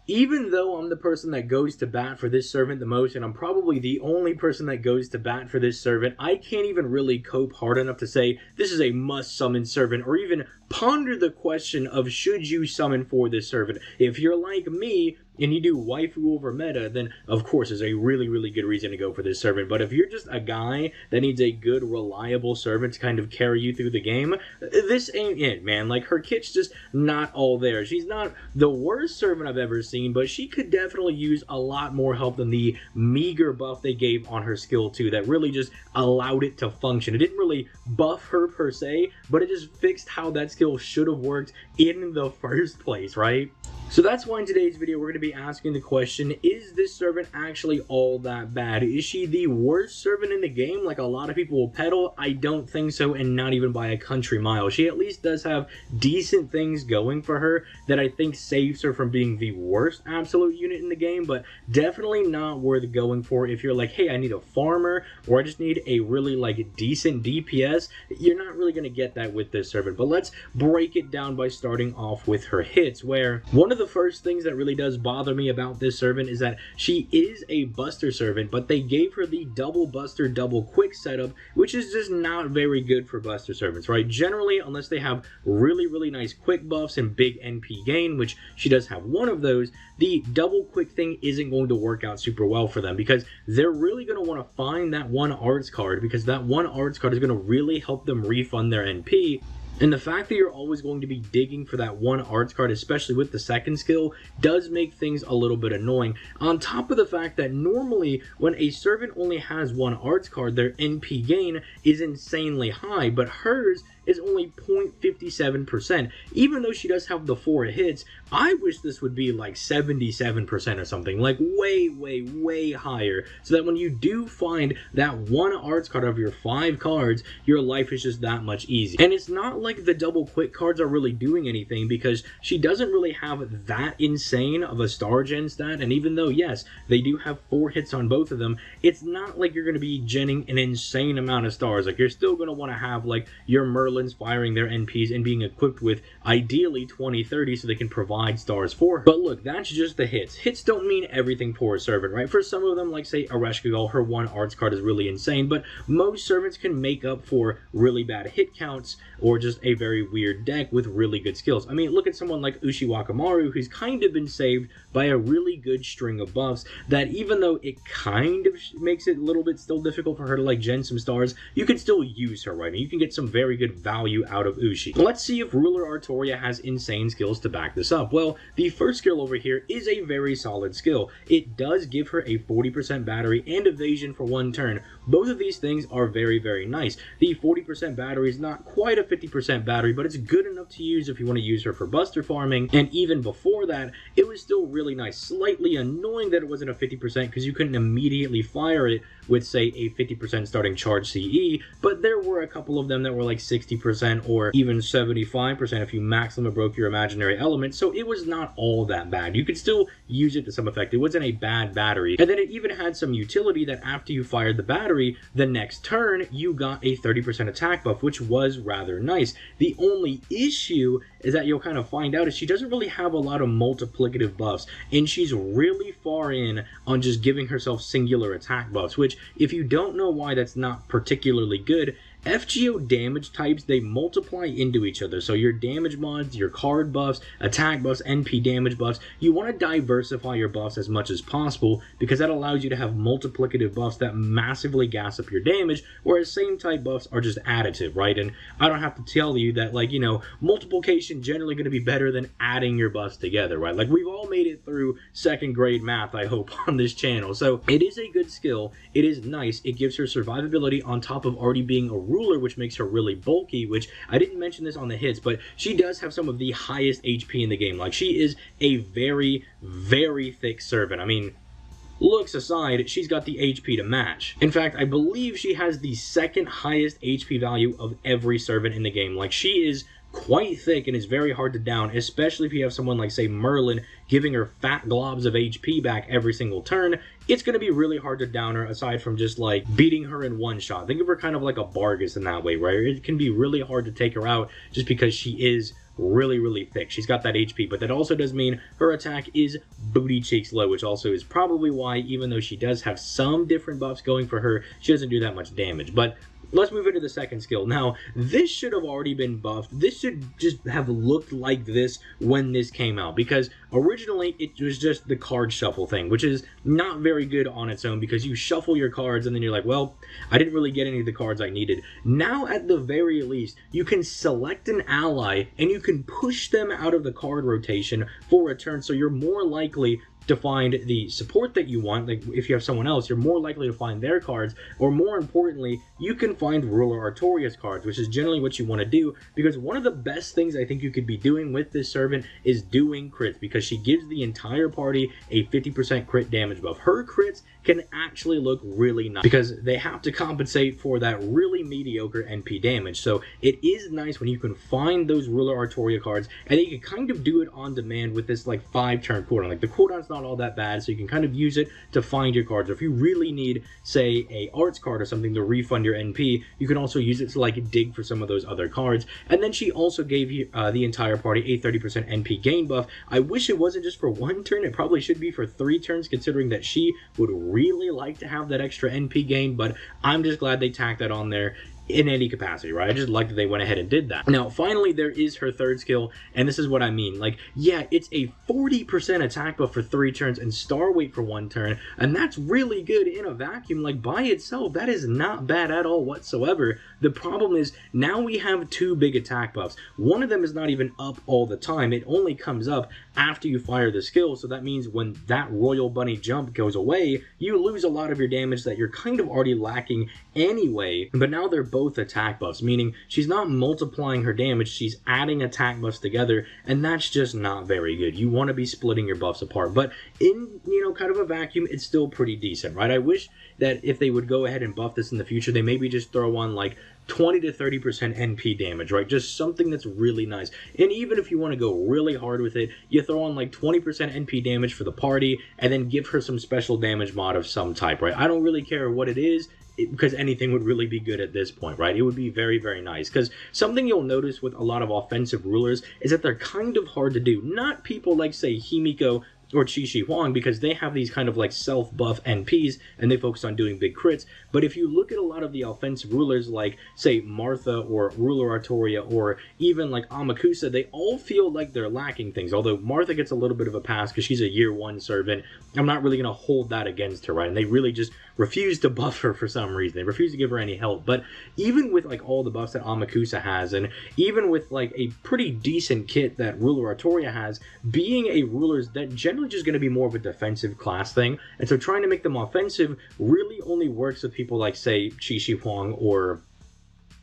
even though I'm the person that goes to bat for this servant the most, and I'm probably the only person that goes to bat for this servant, I can't even really cope hard enough to say this is a must summon servant, or even ponder the question of should you summon for this servant. If you're like me and you do waifu over meta, then of course there's a really good reason to go for this servant. But if you're just a guy that needs a good, reliable servant to kind of carry you through the game, this ain't it, man. Like, her kit's just not all there. She's not the worst servant I've ever seen, but she could definitely use a lot more help than the meager buff they gave on her skill 2 that really just allowed it to function. It didn't really buff her per se, but it just fixed how that skill should have worked in the first place, right? So that's why in today's video we're going to be asking the question, is this servant actually all that bad? Is she the worst servant in the game like a lot of people will peddle? I don't think so, and not even by a country mile. She at least does have decent things going for her that I think saves her from being the worst absolute unit in the game, but definitely not worth going for if you're like, hey, I need a farmer, or I just need a really like decent DPS. You're not really going to get that with this servant. But let's break it down by starting off with her hits, where one of the first things that really does bother me about this servant is that she is a buster servant, but they gave her the double buster double quick setup, which is just not very good for buster servants, right? Generally, unless they have really nice quick buffs and big NP gain, which she does have one of those, the double quick thing isn't going to work out super well for them, because they're really going to want to find that one arts card, because that one arts card is going to really help them refund their NP. And the fact that you're always going to be digging for that one arts card, especially with the second skill, does make things a little bit annoying. On top of the fact that normally when a servant only has one arts card, their NP gain is insanely high, but hers is only 0.57%. Even though she does have the 4 hits, I wish this would be like 77% or something, like way higher, so that when you do find that one arts card of your 5 cards, your life is just that much easier. And it's not like the double quick cards are really doing anything, because she doesn't really have that insane of a star gen stat, and even though, yes, they do have 4 hits on both of them, it's not like you're going to be genning an insane amount of stars. Like, you're still going to want to have like your Merlins firing their NPs and being equipped with ideally 20-30 so they can provide stars for her. But look, that's just the hits. Hits don't mean everything for a servant, right? For some of them, like say Ereshkigal, her one arts card is really insane, but most servants can make up for really bad hit counts or just a very weird deck with really good skills. I mean, look at someone like Ushiwakamaru, who's kind of been saved by a really good string of buffs that, even though it kind of makes it a little bit still difficult for her to like gen some stars, you can still use her, right? And you can get some very good value out of Ushi. Let's see if Ruler Artoria has insane skills to back this up. Well, the first skill over here is a very solid skill. It does give her a 40% battery and evasion for 1 turn. Both of these things are very nice. The 40% battery is not quite a 50% battery, but it's good enough to use if you want to use her for buster farming, and even before that, it was still really nice. Slightly annoying that it wasn't a 50% because you couldn't immediately fire it with, say, a 50% starting charge CE, but there were a couple of them that were like 60% or even 75% if you max them and broke your imaginary element, so it was not all that bad. You could still use it to some effect. It wasn't a bad battery. And then it even had some utility that after you fired the battery, the next turn, you got a 30% attack buff, which was rather nice. The only issue is that you'll kind of find out is she doesn't really have a lot of multiplicative buffs, and she's really far in on just giving herself singular attack buffs, which, if you don't know why that's not particularly good, FGO damage types, they multiply into each other. So your damage mods, your card buffs, attack buffs, NP damage buffs, you want to diversify your buffs as much as possible, because that allows you to have multiplicative buffs that massively gas up your damage, whereas same type buffs are just additive, right? And I don't have to tell you that, like, you know, multiplication generally going to be better than adding your buffs together, right? Like, we've all made it through 2nd grade math, I hope, on this channel. So it is a good skill. It is nice. It gives her survivability on top of already being a ruler, which makes her really bulky, which I didn't mention this on the hits, but she does have some of the highest HP in the game. Like, she is a very thick servant. I mean, looks aside, she's got the HP to match. In fact, I believe she has the 2nd highest HP value of every servant in the game. Like, she is quite thick and is very hard to down, especially if you have someone like, say, Merlin giving her fat globs of HP back every single turn. It's going to be really hard to down her, aside from just like beating her in one shot. Think of her kind of like a Bargus in that way, right? It can be really hard to take her out just because she is really thick. She's got that HP, but that also does mean her attack is booty cheeks low, which also is probably why, even though she does have some different buffs going for her, she doesn't do that much damage. But let's move into the second skill. Now, this should have already been buffed. This should just have looked like this when this came out, because originally it was just the card shuffle thing, which is not very good on its own, because you shuffle your cards and then you're like, well, I didn't really get any of the cards I needed. Now, at the very least, you can select an ally and you can push them out of the card rotation for a turn, so you're more likely to find the support that you want. Like, if you have someone else, you're more likely to find their cards, or more importantly, you can find Ruler Artoria's cards, which is generally what you want to do, because one of the best things I think you could be doing with this servant is doing crits, because she gives the entire party a 50% crit damage buff. Her crits can actually look really nice, because they have to compensate for that really mediocre NP damage. So it is nice when you can find those Ruler Artoria cards, and you can kind of do it on demand with this like 5-turn cooldown. Like, the cooldown's not all that bad, so you can kind of use it to find your cards. Or if you really need, say, a arts card or something to refund your NP, you can also use it to like dig for some of those other cards. And then she also gave you the entire party a 30% NP gain buff. I wish it wasn't just for 1 turn. It probably should be for 3 turns, considering that she would really like to have that extra NP gain, but I'm just glad they tacked that on there in any capacity, right? I just like that they went ahead and did that. Now, finally, there is her third skill, and this is what I mean. Like, yeah, it's a 40% attack buff for 3 turns and star weight for 1 turn, and that's really good in a vacuum. Like, by itself, that is not bad at all whatsoever. The problem is, now we have 2 big attack buffs. One of them is not even up all the time. It only comes up after you fire the skill, so that means when that Royal Bunny jump goes away, you lose a lot of your damage that you're kind of already lacking anyway, but now they're both attack buffs, meaning she's not multiplying her damage, she's adding attack buffs together, and that's just not very good. You want to be splitting your buffs apart, but in, kind of a vacuum, it's still pretty decent, right? I wish that if they would go ahead and buff this in the future, they maybe just throw on like 20 to 30% NP damage, right? Just something that's really nice. And even if you want to go really hard with it, you throw on like 20% NP damage for the party, and then give her some special damage mod of some type, right? I don't really care what it is, because anything would really be good at this point, right? It would be very nice, because something you'll notice with a lot of offensive rulers is that they're kind of hard to do. Not people like, say, Himiko or Qi Huang, because they have these kind of like self-buff NPs and they focus on doing big crits. But if you look at a lot of the offensive rulers like, say, Martha or Ruler Artoria or even like Amakusa, they all feel like they're lacking things. Although Martha gets a little bit of a pass because she's a year 1 servant. I'm not really going to hold that against her, right? And they really just refuse to buff her for some reason. They refuse to give her any help. But even with like all the buffs that Amakusa has, and even with like a pretty decent kit that Ruler Artoria has, being a ruler is that generally just going to be more of a defensive class thing. And so trying to make them offensive really only works with people like, say, Qi Huang or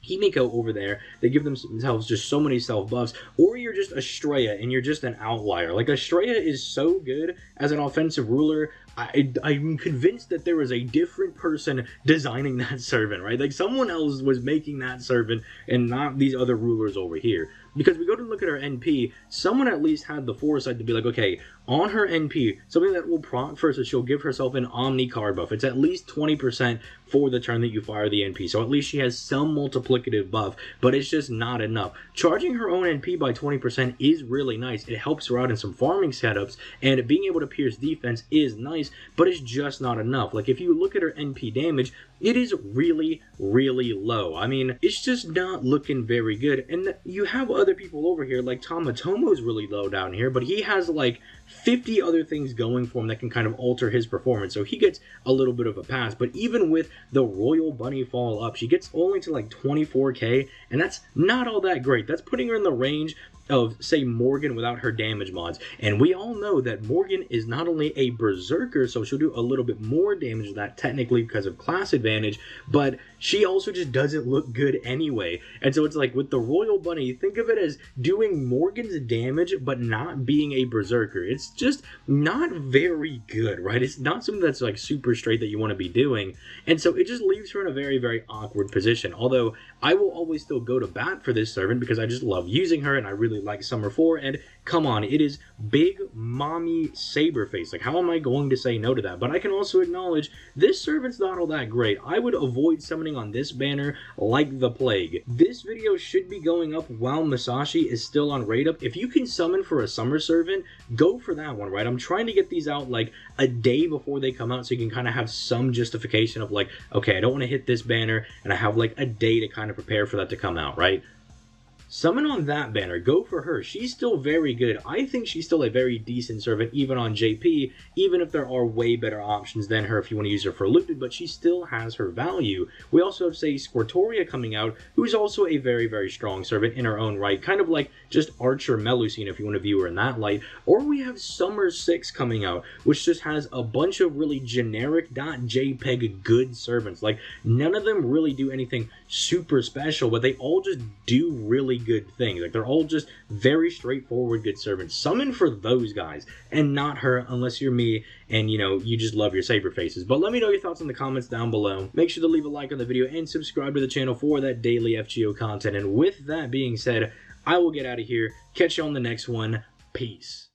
Himiko over there. They give themselves just so many self-buffs. Or you're just Estrella and you're just an outlier. Like, Estrella is so good as an offensive ruler. I'm convinced that there was a different person designing that servant, right? Like, someone else was making that servant and not these other rulers over here. Because we go to look at her NP, someone at least had the foresight to be like, okay, on her NP, something that will prompt first is she'll give herself an Omni card buff. It's at least 20% for the turn that you fire the NP. So at least she has some multiplicative buff, but it's just not enough. Charging her own NP by 20% is really nice. It helps her out in some farming setups, and being able to pierce defense is nice, but it's just not enough. Like, if you look at her NP damage, it is really low. I mean, it's just not looking very good. And you have other people over here, like Tamatomo's really low down here, but he has like 50 other things going for him that can kind of alter his performance, so he gets a little bit of a pass. But even with the Royal Bunny fall up, she gets only to like 24k, and that's not all that great. That's putting her in the range of, say, Morgan without her damage mods. And we all know that Morgan is not only a berserker, so she'll do a little bit more damage than that technically because of class advantage, but she also just doesn't look good anyway. And so it's like with the Royal Bunny, think of it as doing Morgan's damage but not being a berserker. It's just not very good, right? It's not something that's like super straight that you want to be doing. And so it just leaves her in a very, very awkward position. Although I will always still go to bat for this servant because I just love using her and I really like Summer 4, and come on, it is big mommy Saberface. Like, how am I going to say no to that? But I can also acknowledge this servant's not all that great. I would avoid summoning on this banner like the plague. This video should be going up while Masashi is still on raid up. If you can summon for a summer servant, go for that one, right? I'm trying to get these out like a day before they come out so you can kind of have some justification of like, okay, I don't want to hit this banner and I have like a day to kind of prepare for that to come out, right? Summon on that banner, go for her. She's still very good. I think she's still a very decent servant, even on JP, even if there are way better options than her if you want to use her for looted, but she still has her value. We also have, say, Artoria coming out, who's also a very, very strong servant in her own right, kind of like just Archer Melusine if you want to view her in that light. Or we have Summer 6 coming out, which just has a bunch of really generic .jpeg good servants. Like, none of them really do anything super special, but they all just do really good things. Like, they're all just very straightforward good servants. Summon for those guys and not her, unless you're me and you know you just love your saber faces. But let me know your thoughts in the comments down below. Make sure to leave a like on the video and subscribe to the channel for that daily FGO content. And with that being said, I will get out of here. Catch you on the next one. Peace.